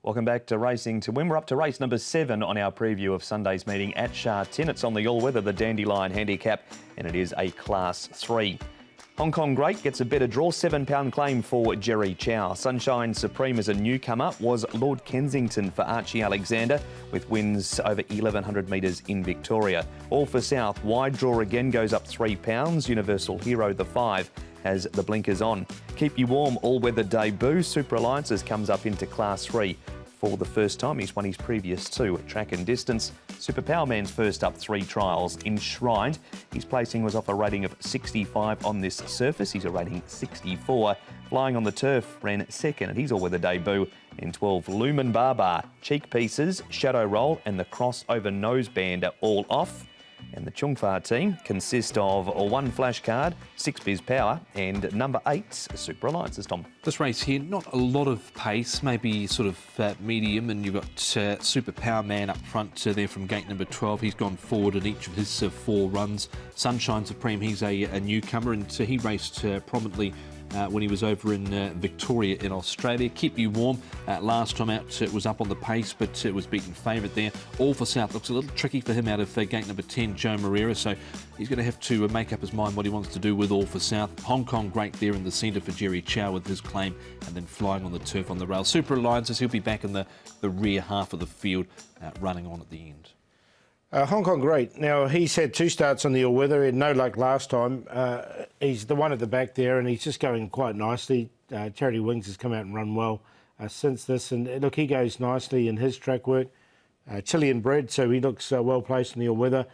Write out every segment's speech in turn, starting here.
Welcome back to Racing to Win. We're up to race number 7 on our preview of Sunday's meeting at Sha Tin. It's on the all-weather, the Dandelion Handicap, and it is a Class 3. Hong Kong Great gets a better draw, £7 claim for Jerry Chow. Sunshine Supreme as a newcomer was Lord Kensington for Archie Alexander, with wins over 1,100 metres in Victoria. All for South, wide draw again goes up £3. Universal Hero, the 5, has the blinkers on. Keep You Warm, all-weather debut. Super Alliances comes up into Class 3 for the first time. He's won his previous 2 at track and distance. Super Powerman's first up 3 trials. Enshrined, his placing was off a rating of 65 on this surface. He's a rating 64. Flying on the Turf ran second at his all-weather debut in 12. Lumen Barbar, Cheek Pieces, Shadow Roll and the Crossover Noseband are all off. And the Chung Fa team consist of 1 Flash Card, 6 Biz Power and number 8 Super Alliances, Tom. This race here, not a lot of pace, maybe sort of medium, and you've got Super Power Man up front there from gate number 12. He's gone forward in each of his 4 runs. Sunshine Supreme, he's a newcomer, and he raced prominently when he was over in Victoria in Australia. Keep You Warm, last time out it was up on the pace, but it was beaten favourite there. All for South looks a little tricky for him out of gate number 10, Joe Moreira, so he's going to have to make up his mind what he wants to do with All for South. Hong Kong Great there in the centre for Jerry Chow with his claim, and then Flying on the Turf on the rail. Super Alliances, he'll be back in the rear half of the field, running on at the end. Hong Kong Great. Now, he's had 2 starts on the all-weather. He had no luck last time. He's the one at the back there, and he's just going quite nicely. Charity Wings has come out and run well since this. And look, he goes nicely in his track work. Chilean bred, so he looks well placed in the all-weather.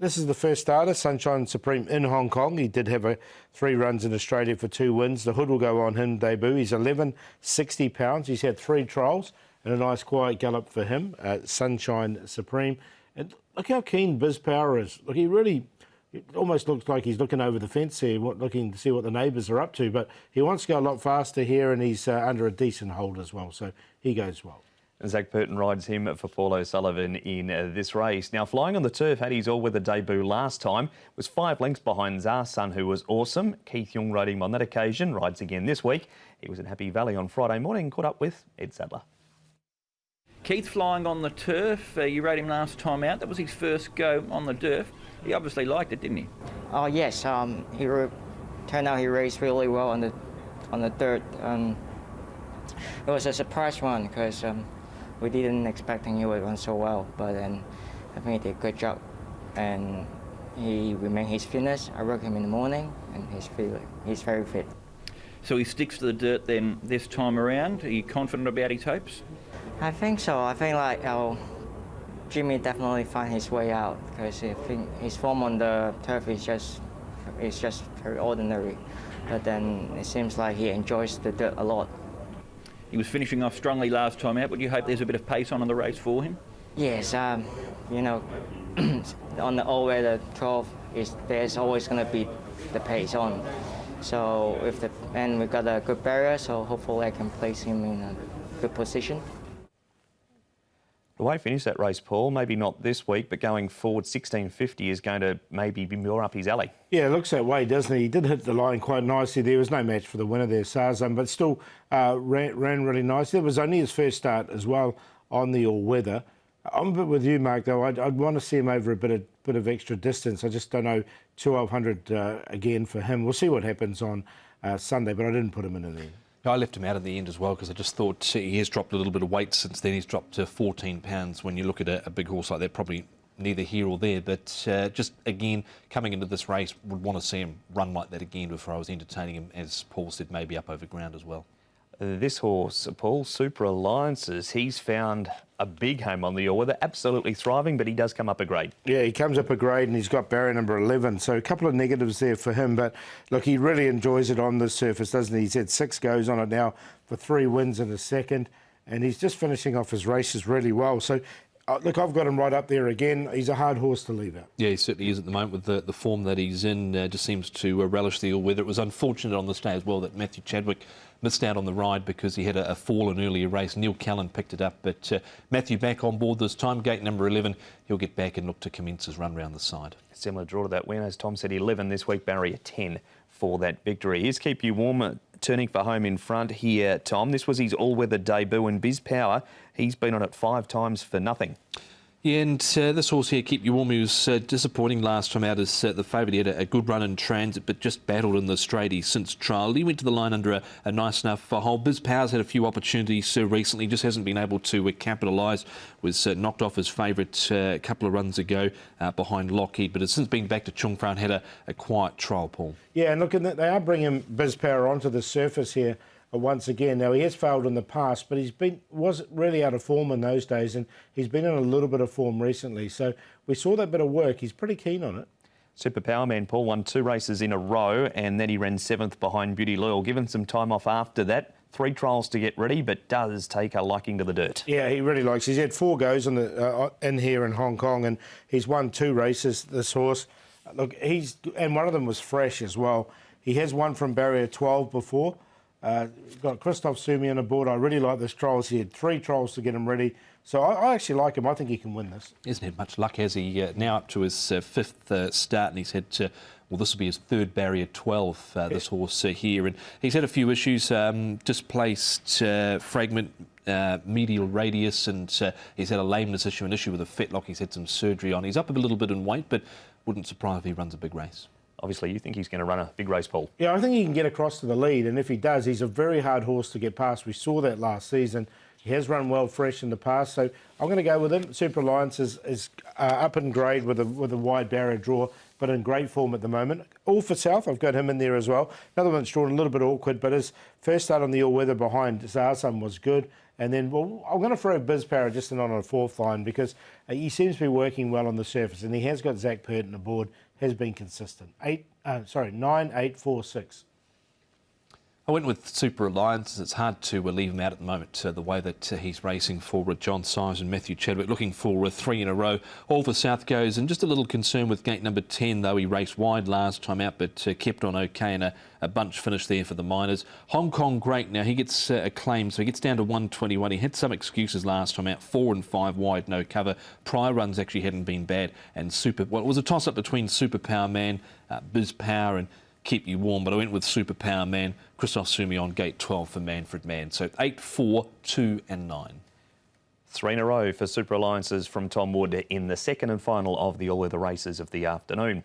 This is the first starter, Sunshine Supreme in Hong Kong. He did have 3 runs in Australia for 2 wins. The hood will go on him debut. He's 11, £60. He's had 3 trials and a nice quiet gallop for him, Sunshine Supreme. And look how keen Biz Power is. Look, it almost looks like he's looking over the fence here, looking to see what the neighbours are up to. But he wants to go a lot faster here, and he's under a decent hold as well. So he goes well. And Zach Burton rides him for Paul O'Sullivan in this race. Now, Flying on the Turf had his all-weather debut last time. Was 5 lengths behind Zar Sun, who was awesome. Keith Young rode him on that occasion. Rides again this week. He was in Happy Valley on Friday morning. Caught up with Ed Sadler. Keith Flying on the Turf, you rode him last time out. That was his first go on the turf. He obviously liked it, didn't he? Oh yes, turned out he raced really well on the dirt. It was a surprise run because we didn't expect he would run so well, but then I think he did a good job, and he remained his fitness. I worked him in the morning, and he's very fit. So he sticks to the dirt then this time around. Are you confident about his hopes? I think so. I think Jimmy definitely find his way out because I think his form on the turf is just very ordinary. But then it seems like he enjoys the dirt a lot. He was finishing off strongly last time out. Would you hope there's a bit of pace on the race for him? Yes, you know, on the all-weather 12, there's always going to be the pace on. So and we got a good barrier, so hopefully I can place him in a good position. The way he finished that race, Paul, maybe not this week, but going forward, 1650 is going to maybe be more up his alley. Yeah, it looks that way, doesn't he? He did hit the line quite nicely. There was no match for the winner there, Sarzan, but still ran really nice. It was only his first start as well on the all-weather. I'm a bit with you, Mark, though. I'd want to see him over a bit of extra distance. I just don't know, 1200 again for him. We'll see what happens on Sunday, but I didn't put him in there. I left him out in the end as well because I just thought he has dropped a little bit of weight since then. He's dropped to 14 pounds. When you look at a big horse like that, probably neither here or there. But just, again, coming into this race, would want to see him run like that again before I was entertaining him, as Paul said, maybe up over ground as well. This horse, Paul, Super Alliances, he's found a big home on the all-weather, absolutely thriving, but he does come up a grade. Yeah, he comes up a grade and he's got barrier number 11, so a couple of negatives there for him, but look, he really enjoys it on this surface, doesn't he? He's had 6 goes on it now for 3 wins in a second, and he's just finishing off his races really well. So look, I've got him right up there again. He's a hard horse to leave out. Yeah, he certainly is at the moment with the form that he's in. Just seems to relish the all-weather. It was unfortunate on this day as well that Matthew Chadwick missed out on the ride because he had a fall in earlier race. Neil Callan picked it up, but Matthew back on board this time. Gate number 11, he'll get back and look to commence his run round the side. Similar draw to that win, as Tom said, 11 this week, barrier 10 for that victory. Here's Keep You Warm, turning for home in front here, Tom. This was his all-weather debut, and Biz Power, he's been on it 5 times for nothing. Yeah, and this horse here, Keep You Warm, he was disappointing last time out as the favourite. He had a good run in transit, but just battled in the straight. He's since trialled. He went to the line under a nice enough hole. Biz Power's had a few opportunities recently, just hasn't been able to capitalise. Was knocked off his favourite a couple of runs ago behind Lockheed, but has since been back to Chungfra and had a quiet trial, Paul. Yeah, and look, they are bringing Biz Power onto the surface here once again. Now, he has failed in the past, but was really out of form in those days, and he's been in a little bit of form recently. So we saw that bit of work. He's pretty keen on it. Super Powerman, Paul, won 2 races in a row, and then he ran 7th behind Beauty Loyal. Given some time off after that, 3 trials to get ready, but does take a liking to the dirt. Yeah, he really likes. He's had 4 goes in here in Hong Kong, and he's won 2 races, this horse. Look, and one of them was fresh as well. He has won from barrier 12 before. Got Christoph Sumi on the board. I really like this trials. He had 3 trials to get him ready. So I actually like him. I think he can win this. He hasn't had much luck, has he? Now up to his 5th start, and he's had, well, this will be his 3rd barrier 12, this horse here. And he's had a few issues, displaced fragment, medial radius, and he's had a lameness issue, an issue with a fetlock. He's had some surgery on. He's up a little bit in weight, but wouldn't surprise if he runs a big race. Obviously, you think he's going to run a big race, Paul? Yeah, I think he can get across to the lead, and if he does, he's a very hard horse to get past. We saw that last season. He has run well fresh in the past, so I'm going to go with him. Super Alliance is up in grade with a wide barrier draw, but in great form at the moment. All for South, I've got him in there as well. Another one's drawn a little bit awkward, but his first start on the all-weather behind Zarsam was good. And then, well, I'm going to throw Biz Power just in on a 4th line because he seems to be working well on the surface, and he has got Zach Purton aboard, has been consistent. 9, 8, 4, 6. I went with Super Alliance. It's hard to leave him out at the moment, the way that he's racing for John Symes and Matthew Chadwick, looking for 3 in a row. All for South goes, and just a little concern with gate number 10, though. He raced wide last time out, but kept on okay, and a bunch finish there for the Miners. Hong Kong Great, now he gets a claim, so he gets down to 121. He had some excuses last time out, 4 and 5 wide, no cover. Prior runs actually hadn't been bad, and it was a toss-up between Super Power Man, Biz Power, and Keep You Warm, but I went with Super Power Man, Christoph Sumi on gate 12 for Manfred Mann. So 8, 4, 2 and 9. 3 in a row for Super Alliances from Tom Wood in the second and final of the all-weather races of the afternoon.